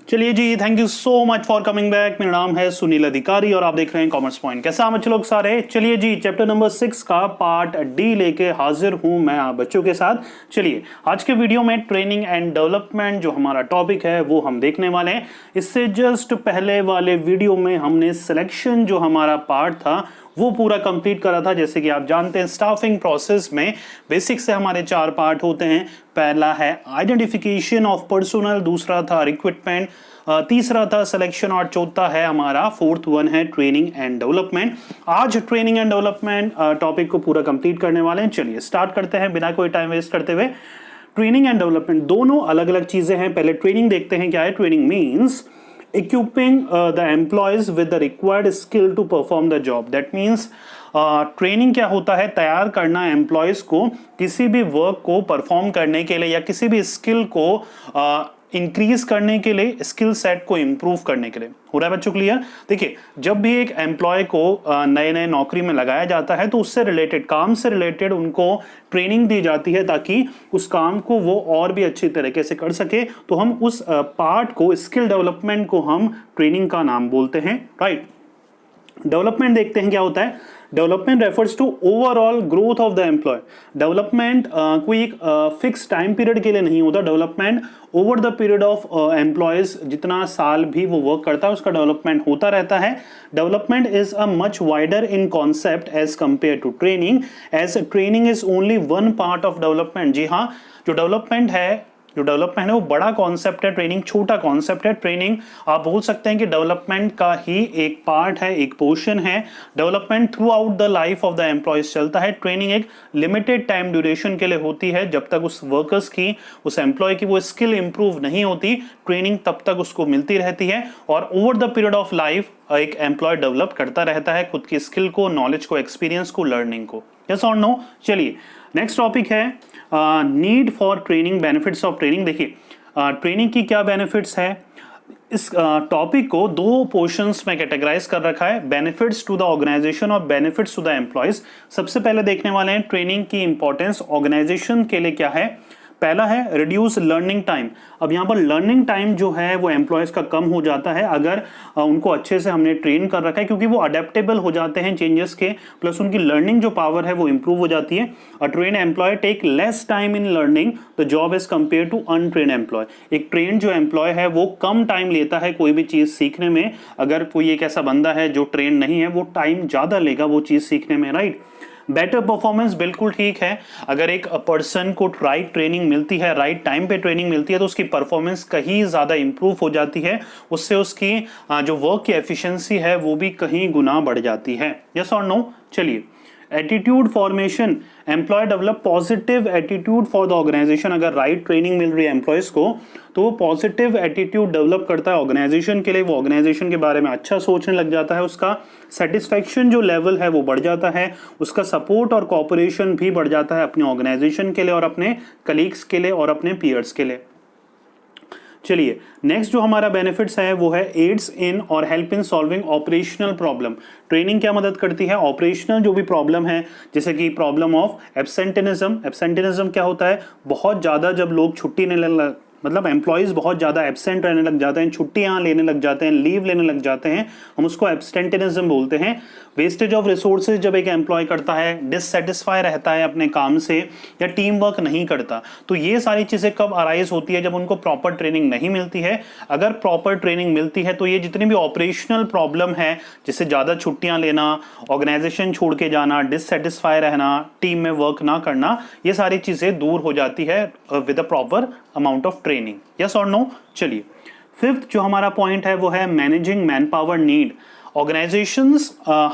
चलिए जी, thank you so much for coming back. मेरा नाम है सुनील अधिकारी और आप देख रहे हैं कॉमर्स पॉइंट। कैसा हम बच्चे लोग सारे? चलिए जी, चैप्टर नंबर 6 का पार्ट डी लेके हाजिर हूं मैं आप बच्चों के साथ। चलिए आज के वीडियो में ट्रेनिंग एंड डेवलपमेंट जो हमारा टॉपिक है वो हम देखने वाले हैं। इससे जस्ट पहले वाले वीडियो में हमने सिलेक्शन जो हमारा पार्ट था वो पूरा कंप्लीट करा था। जैसे कि आप जानते हैं स्टाफिंग प्रोसेस में बेसिक से हमारे 4 पार्ट होते हैं। पहला है आइडेंटिफिकेशन ऑफ पर्सोनल, दूसरा था रिक्रूटमेंट, तीसरा था सिलेक्शन और चौथा है हमारा फोर्थ वन है ट्रेनिंग एंड डेवलपमेंट। आज ट्रेनिंग एंड डेवलपमेंट टॉपिक को पूरा कंप्लीट करने वाले हैं। चलिए स्टार्ट करते हैं बिना कोई टाइम वेस्ट करते हुए। ट्रेनिंग एंड डेवलपमेंट दोनों अलग अलग चीजें हैं। पहले ट्रेनिंग देखते हैं क्या है। Training means equipping the employees with the required skill to perform the job. That means training क्या होता है? तैयार करना एम्प्लॉयज को किसी भी वर्क को परफॉर्म करने के लिए या किसी भी स्किल को इंक्रीज करने के लिए, स्किल सेट को इंप्रूव करने के लिए। हो रहा है बच्चों क्लियर? देखिए, जब भी एक एम्प्लॉय को नए नए नौकरी में लगाया जाता है तो उससे रिलेटेड, काम से रिलेटेड उनको ट्रेनिंग दी जाती है ताकि उस काम को वो और भी अच्छी तरीके से कर सके। तो हम उस पार्ट को, स्किल डेवलपमेंट को हम ट्रेनिंग का नाम बोलते हैं, राइट। डेवलपमेंट देखते हैं क्या होता है। Development refers to overall growth of the employ. Development कोई एक फिक्स टाइम पीरियड के लिए नहीं होता। Development over the period of employees, जितना साल भी वो वर्क करता है उसका डेवलपमेंट होता रहता है। Development is a much wider in concept as compare to training, as training is only one part of development. जी हाँ, जो डेवलपमेंट है वो बड़ा कॉन्सेप्ट है, ट्रेनिंग छोटा कॉन्सेप्ट है। ट्रेनिंग आप बोल सकते हैं कि डेवलपमेंट का ही एक पार्ट है, एक पोर्शन है। Development through out the life of the employees चलता है। ट्रेनिंग एक लिमिटेड टाइम ड्यूरेशन के लिए होती है। जब तक उस वर्कर्स की, उस एम्प्लॉय की वो स्किल इंप्रूव नहीं होती, ट्रेनिंग तब तक उसको मिलती रहती है। और over the period of life एक एम्प्लॉय डेवलप करता रहता है खुद की स्किल को, नॉलेज को, एक्सपीरियंस को, लर्निंग को। यस और नो? चलिए नेक्स्ट टॉपिक है need for training, benefits of training. देखिए ट्रेनिंग की क्या बेनिफिट्स है। इस टॉपिक को 2 पोर्शंस में कैटेगराइज कर रखा है, बेनिफिट्स टू द ऑर्गेनाइजेशन और बेनिफिट्स टू द एम्प्लॉयज। सबसे पहले देखने वाले हैं ट्रेनिंग की इंपॉर्टेंस ऑर्गेनाइजेशन के लिए क्या है। पहला है रिड्यूस लर्निंग टाइम। अब यहाँ पर लर्निंग टाइम जो है वो एम्प्लॉयज का कम हो जाता है अगर उनको अच्छे से हमने ट्रेन कर रखा है, क्योंकि वो अडेप्टेबल हो जाते हैं चेंजेस के, प्लस उनकी लर्निंग जो पावर है वो इंप्रूव हो जाती है। A train employ take less time in learning the job as compare to untrain employ. एक ट्रेन जो एम्प्लॉय है वो कम टाइम लेता है कोई भी चीज सीखने में। अगर कोई एक ऐसा बंदा है जो ट्रेन नहीं है, वो टाइम ज्यादा लेगा वो चीज सीखने में, राइट। बेटर परफॉर्मेंस, बिल्कुल ठीक है। अगर एक पर्सन को राइट ट्रेनिंग मिलती है, राइट टाइम पे ट्रेनिंग मिलती है तो उसकी परफॉर्मेंस कहीं ज़्यादा इंप्रूव हो जाती है। उससे उसकी जो वर्क की एफिशिएंसी है वो भी कहीं गुना बढ़ जाती है। यस और नो? चलिए attitude formation, employ develop positive attitude for the organisation. अगर राइट ट्रेनिंग मिल रही है एम्प्लॉयज को तो वो पॉजिटिव एटीट्यूड डेवलप करता है ऑर्गेनाइजेशन के लिए। वो ऑर्गेनाइजेशन के बारे में अच्छा सोचने लग जाता है, उसका सेटिस्फेक्शन जो लेवल है वो बढ़ जाता है, उसका सपोर्ट और कोऑपरेशन भी बढ़ जाता है अपने ऑर्गेनाइजेशन के लिए और अपने कलीग्स के लिए और अपने पीयर्स के लिए। चलिए नेक्स्ट जो हमारा बेनिफिट्स है वो है एड्स इन और help in solving operational problem. Training क्या मदद करती है? ऑपरेशनल जो भी प्रॉब्लम है, जैसे कि प्रॉब्लम ऑफ एब्सेंटेनिज्म। एब्सेंटेनिज्म क्या होता है? बहुत ज़्यादा जब लोग छुट्टी लेने, मतलब एम्प्लॉयज़ बहुत ज़्यादा एब्सेंट रहने लग जाते हैं, छुट्टियाँ लेने लग जाते हैं, लीव लेने लग जाते हैं, हम उसको एब्सेंटेनिज्म बोलते हैं। वेस्टेज ऑफ रिसोर्सेज जब एक एम्प्लॉय करता है, डिससेटिस्फाई रहता है अपने काम से या टीम वर्क नहीं करता, तो ये सारी चीज़ें कब अराइज होती है? जब उनको प्रॉपर ट्रेनिंग नहीं मिलती है। अगर प्रॉपर ट्रेनिंग मिलती है तो ये जितनी भी ऑपरेशनल प्रॉब्लम है, जैसे ज़्यादा छुट्टियाँ लेना, ऑर्गेनाइजेशन छोड़ के जाना, डिससेटिस्फाई रहना, टीम में वर्क ना करना, ये सारी चीज़ें दूर हो जाती है with a proper amount of training. Yes और नो? चलिए फिफ्थ जो हमारा पॉइंट है वो है managing man power need. Organizations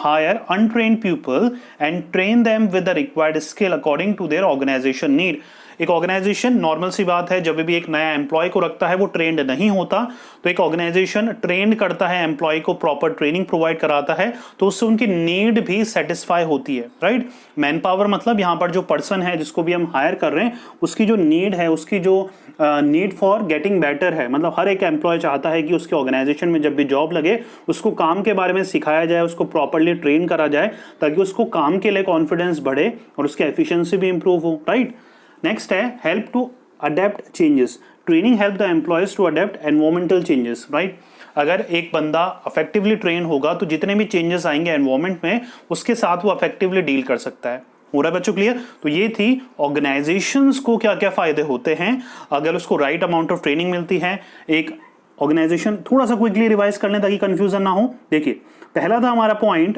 hire untrained people and train them with the required skill according to their organization need. एक ऑर्गेनाइजेशन, नॉर्मल सी बात है, जब भी एक नया एम्प्लॉय को रखता है वो ट्रेंड नहीं होता, तो एक ऑर्गेनाइजेशन ट्रेंड करता है एम्प्लॉय को, प्रॉपर ट्रेनिंग प्रोवाइड कराता है, तो उससे उनकी नीड भी सेटिस्फाई होती है, राइट। मैन पावर मतलब यहाँ पर जो पर्सन है जिसको भी हम हायर कर रहे हैं उसकी जो नीड है, उसकी जो नीड फॉर गेटिंग बेटर है। मतलब हर एक एम्प्लॉय चाहता है कि उसके ऑर्गेनाइजेशन में जब भी जॉब लगे उसको काम के बारे में सिखाया जाए, उसको प्रॉपरली ट्रेन करा जाए ताकि उसको काम के लिए कॉन्फिडेंस बढ़े और उसकी एफिशिएंसी भी इंप्रूव हो, राइट। नेक्स्ट है help to adapt changes. Training help the employees to adapt environmental changes, right. अगर एक बंदा अफेक्टिवली ट्रेन होगा तो जितने भी चेंजेस आएंगे एनवायरमेंट में उसके साथ वो अफेक्टिवली डील कर सकता है। हो रहा है बच्चों क्लियर? तो ये थी ऑर्गेनाइजेशंस को क्या क्या फायदे होते हैं अगर उसको राइट अमाउंट ऑफ ट्रेनिंग मिलती है। एक ऑर्गेनाइजेशन, थोड़ा सा क्विकली रिवाइज कर लें ताकि कंफ्यूजन ना हो। देखिए पहला था हमारा पॉइंट,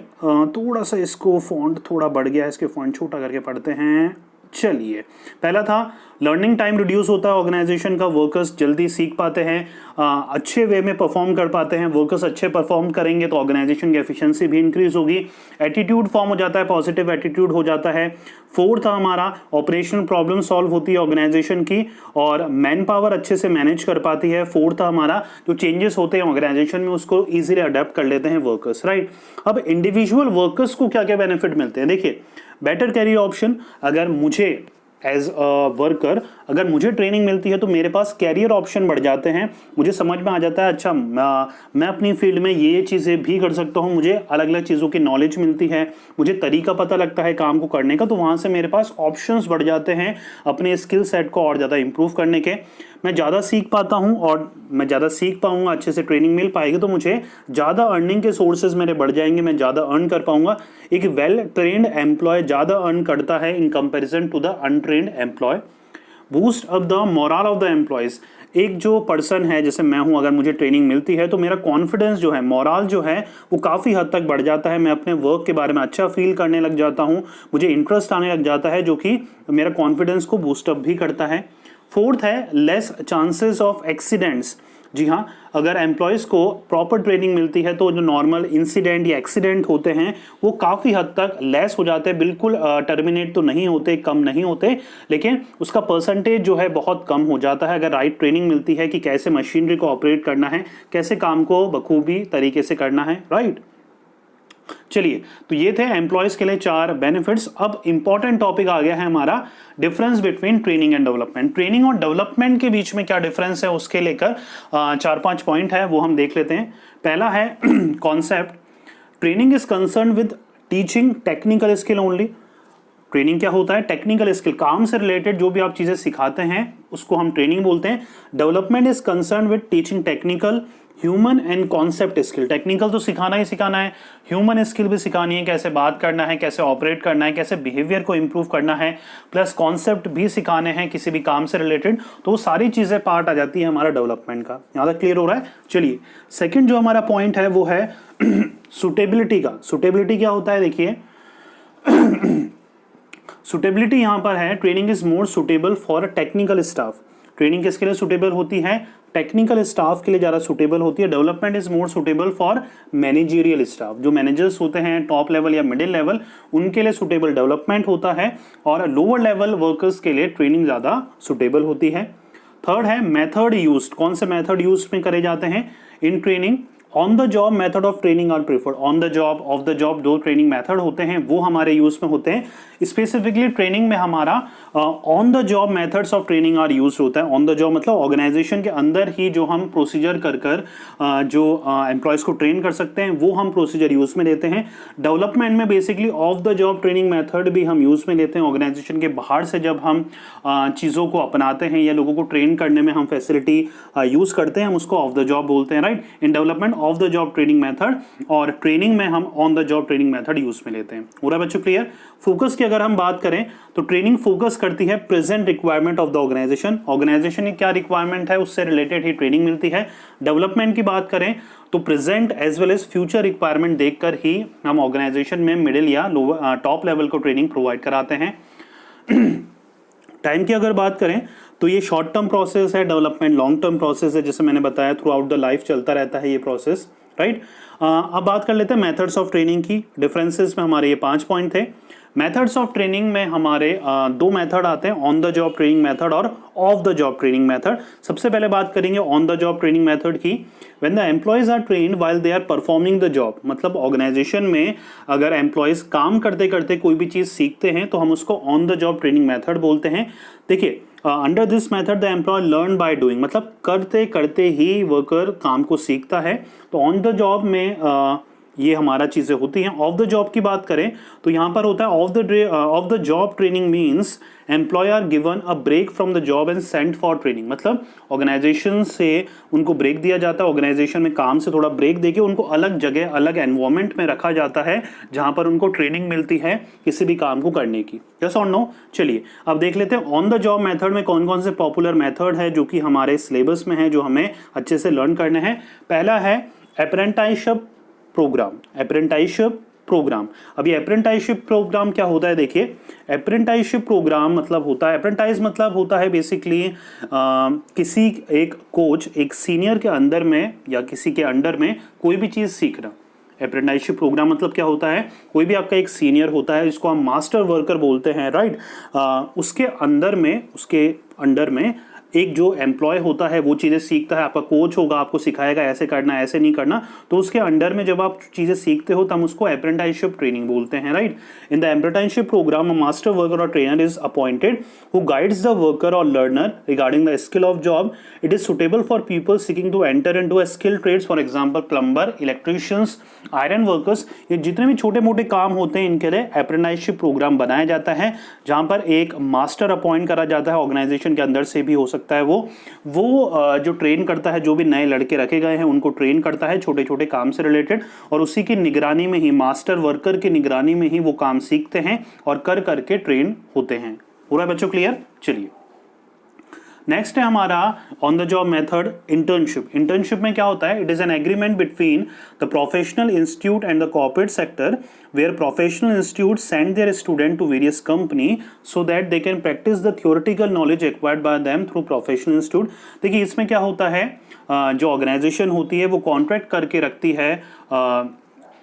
थोड़ा सा इसको फॉन्ट थोड़ा बढ़ गया है, इसके फॉन्ट छोटा करके पढ़ते हैं। चलिए, पहला था लर्निंग टाइम रिड्यूस होता है ऑर्गेनाइजेशन का, वर्कर्स जल्दी सीख पाते हैं, अच्छे वे में परफॉर्म कर पाते हैं। वर्कर्स अच्छे परफॉर्म करेंगे तो ऑर्गेनाइजेशन की एफिशिएंसी भी इंक्रीज होगी। एटीट्यूड फॉर्म हो जाता है, पॉजिटिव एटीट्यूड हो जाता है। फोर्थ था हमारा ऑपरेशनल प्रॉब्लम सॉल्व होती है ऑर्गेनाइजेशन की और मैन पावर अच्छे से मैनेज कर पाती है। फोर्थ था हमारा जो चेंजेस होते हैं ऑर्गेनाइजेशन में उसको इजीली अडेप्ट कर लेते हैं वर्कर्स, राइट। अब इंडिविजुअल वर्कर्स को क्या क्या बेनिफिट मिलते हैं, देखिए बेटर कैरियर ऑप्शन, अगर मुझे एज अ वर्कर अगर मुझे ट्रेनिंग मिलती है तो मेरे पास कैरियर ऑप्शन बढ़ जाते हैं। मुझे समझ में आ जाता है अच्छा मैं अपनी फील्ड में ये चीज़ें भी कर सकता हूँ, मुझे अलग अलग चीज़ों की नॉलेज मिलती है, मुझे तरीका पता लगता है काम को करने का, तो वहाँ से मेरे पास ऑप्शंस बढ़ जाते हैं अपने स्किल सेट को और ज़्यादा इंप्रूव करने के। मैं ज़्यादा सीख पाता हूँ और मैं ज़्यादा सीख पाऊँगा, अच्छे से ट्रेनिंग मिल पाएगी तो मुझे ज़्यादा अर्निंग के सोर्सेज मेरे बढ़ जाएंगे, मैं ज़्यादा अर्न कर पाऊँगा। एक वेल ट्रेन्ड एम्प्लॉय ज़्यादा अर्न करता है in comparison to the untrained employ. Boost up the morale of the employees, एक जो पर्सन है जैसे मैं हूं, अगर मुझे ट्रेनिंग मिलती है तो मेरा कॉन्फिडेंस जो है, मोरल जो है वो काफ़ी हद तक बढ़ जाता है। मैं अपने वर्क के बारे में अच्छा फील करने लग जाता हूं, मुझे इंटरेस्ट आने लग जाता है जो कि मेरा कॉन्फिडेंस को बूस्टअप भी करता है। फोर्थ है लेस चांसेस ऑफ एक्सीडेंट्स। जी हाँ, अगर एम्प्लॉयज़ को प्रॉपर ट्रेनिंग मिलती है तो जो नॉर्मल इंसिडेंट या एक्सीडेंट होते हैं वो काफ़ी हद तक लेस हो जाते हैं, बिल्कुल टर्मिनेट तो नहीं होते, कम नहीं होते, लेकिन उसका परसेंटेज जो है बहुत कम हो जाता है अगर राइट ट्रेनिंग मिलती है कि कैसे मशीनरी को ऑपरेट करना है, कैसे काम को बखूबी तरीके से करना है, राइट। चलिए, तो ये थे एम्प्लॉयज के लिए 4 बेनिफिट्स। अब इंपॉर्टेंट टॉपिक आ गया है हमारा difference between training and development. Training और डेवलपमेंट के बीच में क्या डिफरेंस है उसके लेकर 4-5 पॉइंट है, वो हम देख लेते हैं। पहला है concept, training is concern with teaching technical skill only. Training क्या होता है? टेक्निकल स्किल, काम से रिलेटेड जो भी आप चीजें सिखाते हैं उसको हम ट्रेनिंग बोलते हैं। Development is concern with teaching technical, human and concept skill. Technical तो सिखाना ही सिखाना है, ह्यूमन स्किल भी सिखानी है, कैसे बात करना है, कैसे ऑपरेट करना है, कैसे बिहेवियर को इंप्रूव करना है, प्लस कॉन्सेप्ट भी सिखाने हैं किसी भी काम से रिलेटेड, तो वो सारी चीजें पार्ट आ जाती है हमारा डेवलपमेंट का। यहाँ तक क्लियर हो रहा है? चलिए, सेकेंड जो हमारा पॉइंट है वो है सुटेबिलिटी का। सुटेबिलिटी क्या होता है? देखिए सुटेबिलिटी यहां पर है, training is more suitable for technical staff. Training किसके लिए सुटेबल होती है? टेक्निकल स्टाफ के लिए ज़्यादा सुटेबल होती है। Development is more suitable for managerial staff, जो मैनेजर्स होते हैं टॉप लेवल या मिडिल लेवल, उनके लिए सुटेबल डेवलपमेंट होता है, और लोअर लेवल वर्कर्स के लिए ट्रेनिंग ज़्यादा सुटेबल होती है। थर्ड है मेथड यूज्ड। कौन से मेथड यूज में करे जाते हैं in training? On the job method of training are preferred. On the job, off the job, दो ट्रेनिंग मेथड होते हैं वो हमारे यूज में होते हैं। स्पेसिफिकली ट्रेनिंग में हमारा on the job methods of training are use होता है। ऑन द जॉब मतलब ऑर्गेनाइजेशन के अंदर ही जो हम प्रोसीजर कर जो एम्प्लॉयज को ट्रेन कर सकते हैं वो हम प्रोसीजर यूज में लेते हैं। डेवलपमेंट में basically of the job training method भी हम यूज में लेते हैं। ऑर्गेनाइजेशन के बाहर से जब हम चीज़ों को अपनाते हैं या लोगों को ट्रेन करने में हम फैसिलिटी यूज करते हैं, हम उसको ऑफ द जॉब बोलते हैं, right. In development of the job training method, और ट्रेनिंग में हम on the job training method use में लेते हैं। पूरा बच्चों क्लियर? फोकस की अगर हम बात करें तो ट्रेनिंग फोकस करती है present requirement of the organisation. Organisation की क्या रिक्वायरमेंट है उससे रिलेटेड ही ट्रेनिंग मिलती है। डेवलपमेंट की बात करें तो present as well as future requirement देखकर ही हम ऑर्गेनाइजेशन में मिडिल या टॉप लेवल को ट्रेनिंग प्रोवाइड कराते हैं। टाइम की अगर बात करें तो ये शॉर्ट टर्म प्रोसेस है, डेवलपमेंट लॉन्ग टर्म प्रोसेस है, जैसे मैंने बताया थ्रू आउट द लाइफ चलता रहता है ये प्रोसेस, राइट। अब बात कर लेते हैं मेथड्स ऑफ ट्रेनिंग की। डिफरेंसेस में हमारे ये 5 पॉइंट थे। मेथड्स ऑफ ट्रेनिंग में हमारे 2 मेथड आते हैं, on the job training method और off the job training method. सबसे पहले बात करेंगे on the job training method की। When the employees are trained while they are performing the job, मतलब ऑर्गेनाइजेशन में अगर एम्प्लॉयज काम करते करते कोई भी चीज़ सीखते हैं तो हम उसको on the job training method बोलते हैं। देखिए, under this method the employ learn by doing, मतलब करते करते ही वर्कर काम को सीखता है। तो ऑन द जॉब में ये हमारा चीज़ें होती हैं। ऑफ द जॉब की बात करें तो यहाँ पर होता है off the job training means employ are given a break from the job and sent for training. मतलब ऑर्गेनाइजेशन से उनको ब्रेक दिया जाता है, ऑर्गेनाइजेशन में काम से थोड़ा ब्रेक देके उनको अलग जगह अलग एनवायरमेंट में रखा जाता है जहाँ पर उनको ट्रेनिंग मिलती है किसी भी काम को करने की। यस और नो? चलिए अब देख लेते हैं ऑन द जॉब मेथड में कौन कौन से पॉपुलर मेथड है जो कि हमारे सिलेबस में है, जो हमें अच्छे से लर्न करने हैं। पहला है अप्रेंटिसशिप प्रोग्राम। अप्रेंटिसशिप प्रोग्राम, अभी अप्रेंटिसशिप प्रोग्राम क्या होता है देखिए। अप्रेंटिसशिप प्रोग्राम मतलब होता है, अप्रेंटिस मतलब होता है बेसिकली किसी एक कोच एक सीनियर के अंदर में या किसी के अंडर में कोई भी चीज़ सीखना। अप्रेंटिसशिप प्रोग्राम मतलब क्या होता है, कोई भी आपका एक सीनियर होता है जिसको हम मास्टर वर्कर बोलते हैं, राइट। उसके अंडर में एक जो एम्प्लॉय होता है वो चीज़ें सीखता है, आपका कोच होगा, आपको सिखाएगा ऐसे करना ऐसे नहीं करना, तो उसके अंडर में जब आप चीज़ें सीखते हो तब उसको अप्रेंटिसशिप ट्रेनिंग बोलते हैं, right. In the apprenticeship program a master worker और trainer is appointed who guides the worker और learner regarding the skill of job. It is suitable for people seeking to enter into a skill trades, for example plumber, electricians, iron workers. ये जितने भी छोटे मोटे काम होते हैं इनके लिए अप्रेंटिसशिप प्रोग्राम बनाया जाता है, जहाँ पर एक मास्टर अपॉइंट करा जाता है, ऑर्गेनाइजेशन के अंदर से भी हो सकता है वो जो ट्रेन करता है, जो भी नए लड़के रखे गए हैं उनको ट्रेन करता है छोटे छोटे काम से रिलेटेड, और उसी की निगरानी में ही, मास्टर वर्कर की निगरानी में ही वो काम सीखते हैं और कर करके ट्रेन होते हैं। पूरा बच्चों क्लियर? चलिए नेक्स्ट है हमारा on the job method internship. Internship में क्या होता है, it is an agreement between the professional institute and the corporate sector where professional institute send their student to various company so that they can practise the theoretical knowledge acquired by them through professional institute. देखिए इसमें क्या होता है, जो organisation होती है वो contract करके रखती है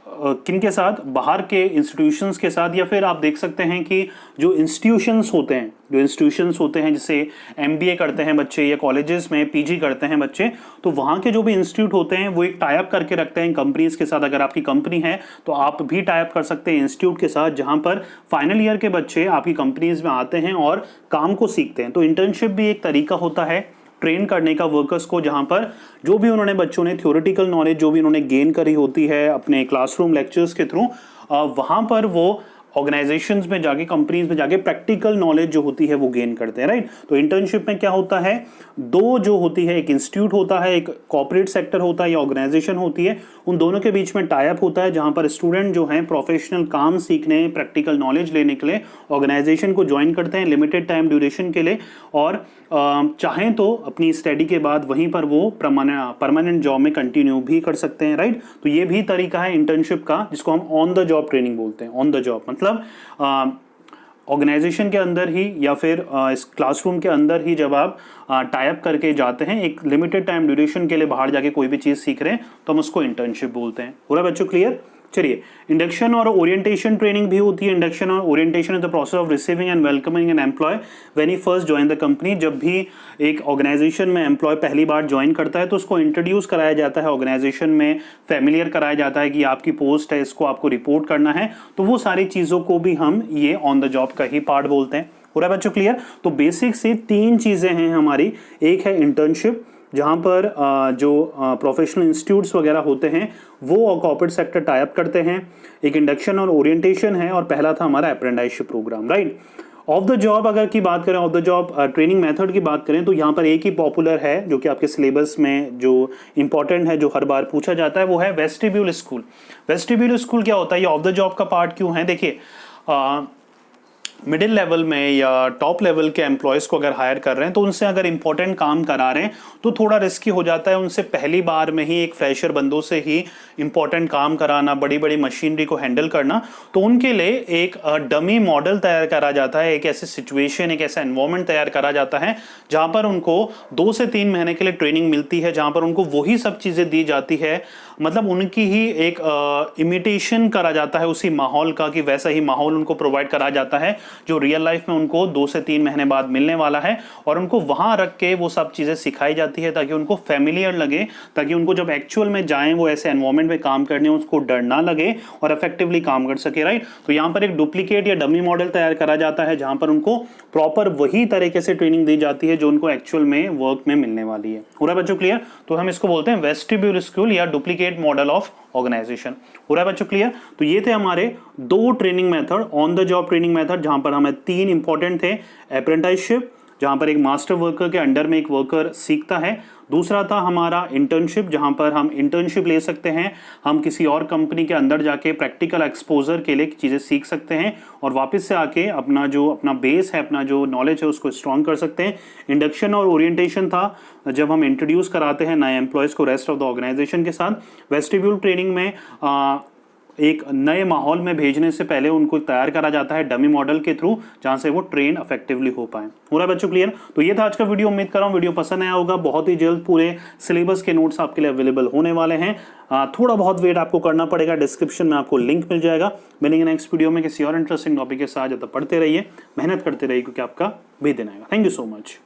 किन के साथ, बाहर के इंस्टीट्यूशंस के साथ, या फिर आप देख सकते हैं कि जो इंस्टीट्यूशंस होते हैं जैसे एमबीए करते हैं बच्चे या कॉलेजेस में पीजी करते हैं बच्चे, तो वहाँ के जो भी इंस्टीट्यूट होते हैं वो एक टाई अप करके रखते हैं कंपनीज के साथ। अगर आपकी कंपनी है तो आप भी टाई अप कर सकते हैं इंस्टीट्यूट के साथ, जहाँ पर फाइनल ईयर के बच्चे आपकी कंपनीज में आते हैं और काम को सीखते हैं। तो इंटर्नशिप भी एक तरीका होता है ट्रेन करने का वर्कर्स को, जहां पर जो भी उन्होंने बच्चों ने थ्योरेटिकल नॉलेज जो भी उन्होंने गेन करी होती है अपने क्लासरूम लेक्चर्स के थ्रू, वहां पर वो ऑर्गेनाइजेशंस में जाके, कंपनीज में जाके प्रैक्टिकल नॉलेज जो होती है वो गेन करते हैं, राइट। तो इंटर्नशिप में क्या होता है, दो जो होती है, एक इंस्टीट्यूट होता है, एक कॉर्पोरेट सेक्टर होता है या ऑर्गेनाइजेशन होती है, उन दोनों के बीच में टाई अप होता है, जहां पर स्टूडेंट जो हैं प्रोफेशनल काम सीखने, प्रैक्टिकल नॉलेज लेने के लिए ऑर्गेनाइजेशन को ज्वाइन करते हैं लिमिटेड टाइम ड्यूरेशन के लिए, और चाहें तो अपनी स्टडी के बाद वहीं पर वो परमानेंट जॉब में कंटिन्यू भी कर सकते हैं, राइट। तो ये भी तरीका है इंटर्नशिप का, जिसको हम ऑन द जॉब ट्रेनिंग बोलते हैं। ऑन द जॉब मतलब ऑर्गेनाइजेशन के अंदर ही या फिर इस क्लासरूम के अंदर ही जब आप टाई अप करके जाते हैं, एक लिमिटेड टाइम ड्यूरेशन के लिए बाहर जाके कोई भी चीज़ सीख रहे हैं, तो हम उसको इंटर्नशिप बोलते हैं। पूरा बच्चों क्लियर? चलिए इंडक्शन और ओरिएंटेशन ट्रेनिंग भी होती है। इंडक्शन और orientation is the process of receiving and welcoming an employ when he first join the company. जब भी एक ऑर्गेनाइजेशन में एम्प्लॉय पहली बार ज्वाइन करता है तो उसको इंट्रोड्यूस कराया जाता है ऑर्गेनाइजेशन में, फैमिलियर कराया जाता है कि आपकी पोस्ट है, इसको आपको रिपोर्ट करना है। तो वो सारी चीज़ों को भी हम ये ऑन द जॉब का ही पार्ट बोलते हैं। पूरा बच्चों क्लियर? तो बेसिक से 3 चीज़ें हैं हमारी। एक है इंटर्नशिप, जहाँ पर जो प्रोफेशनल इंस्टीट्यूट्स वगैरह होते हैं वो कॉर्पोरेट सेक्टर टाई अप करते हैं, एक इंडक्शन और ओरिएंटेशन है, और पहला था हमारा apprenticeship programme, right. Off the job अगर की बात करें, off the job training method की बात करें, तो यहाँ पर एक ही पॉपुलर है जो कि आपके सिलेबस में जो इंपॉर्टेंट है, जो हर बार पूछा जाता है, वो है वेस्टिब्यूल स्कूल। वेस्टिब्यूल स्कूल क्या होता है, ये ऑफ द जॉब का पार्ट क्यों है? देखिए मिडिल लेवल में या टॉप लेवल के एम्प्लॉयज़ को अगर हायर कर रहे हैं तो उनसे अगर इंपॉर्टेंट काम करा रहे हैं तो थोड़ा रिस्की हो जाता है उनसे पहली बार में ही एक फ्रेशर बंदों से ही इंपॉर्टेंट काम कराना, बड़ी बड़ी मशीनरी को हैंडल करना। तो उनके लिए एक डमी मॉडल तैयार करा जाता है, एक ऐसी सिचुएशन, एक ऐसा एनवायरनमेंट तैयार करा जाता है जहाँ पर उनको 2 से 3 महीने के लिए ट्रेनिंग मिलती है, जहाँ पर उनको वही सब चीज़ें दी जाती है, मतलब उनकी ही एक इमिटेशन करा जाता है उसी माहौल का, कि वैसा ही माहौल उनको प्रोवाइड करा जाता है जो रियल लाइफ में उनको 2 से 3 महीने बाद मिलने वाला है, और उनको वहां रख के वो सब चीजें सिखाई जाती है ताकि उनको फैमिलियर लगे, ताकि उनको जब एक्चुअल में जाएं वो ऐसे एनवायरनमेंट में काम करने उसको डर ना लगे और इफेक्टिवली काम कर सके, राइट। तो यहाँ पर एक डुप्लीकेट या डमी मॉडल तैयार करा जाता है जहां पर उनको प्रॉपर वही तरीके से ट्रेनिंग दी जाती है जो उनको एक्चुअल में वर्क में मिलने वाली है। पूरा बच्चों क्लियर? तो हम इसको बोलते हैं वेस्टिब्यूल स्कूल या duplicate sophisticate model of organisation. हो रहा है बच्चों क्लियर? तो ये थे हमारे 2 training method, on the job training method, जहां पर हमें 3 इंपॉर्टेंट थे। अप्रेंटिसशिप, जहां पर एक मास्टर वर्कर के अंडर में एक वर्कर सीखता है। दूसरा था हमारा इंटर्नशिप, जहां पर हम इंटर्नशिप ले सकते हैं, हम किसी और कंपनी के अंदर जाके प्रैक्टिकल एक्सपोजर के लिए चीज़ें सीख सकते हैं और वापस से आके अपना बेस है, अपना जो नॉलेज है उसको स्ट्रॉन्ग कर सकते हैं। इंडक्शन और ओरिएंटेशन था, जब हम इंट्रोड्यूस कराते हैं नए एम्प्लॉयज़ को रेस्ट ऑफ द ऑर्गेनाइजेशन के साथ। वेस्टिब्यूल ट्रेनिंग में एक नए माहौल में भेजने से पहले उनको तैयार करा जाता है डमी मॉडल के थ्रू, जहां से वो ट्रेन इफेक्टिवली हो पाए। हो रहा है बच्चों क्लियर? तो ये था आज का वीडियो, उम्मीद कर रहा हूँ वीडियो पसंद आया होगा। बहुत ही जल्द पूरे सिलेबस के नोट्स आपके लिए अवेलेबल होने वाले हैं। थोड़ा बहुत वेट आपको करना पड़ेगा, डिस्क्रिप्शन में आपको लिंक मिल जाएगा। मिलेंगे नेक्स्ट वीडियो में किसी और इंटरेस्टिंग टॉपिक के साथ। जब तक पढ़ते रहिए, मेहनत करते रहिए, क्योंकि आपका भी दिन आएगा। Thank you so much.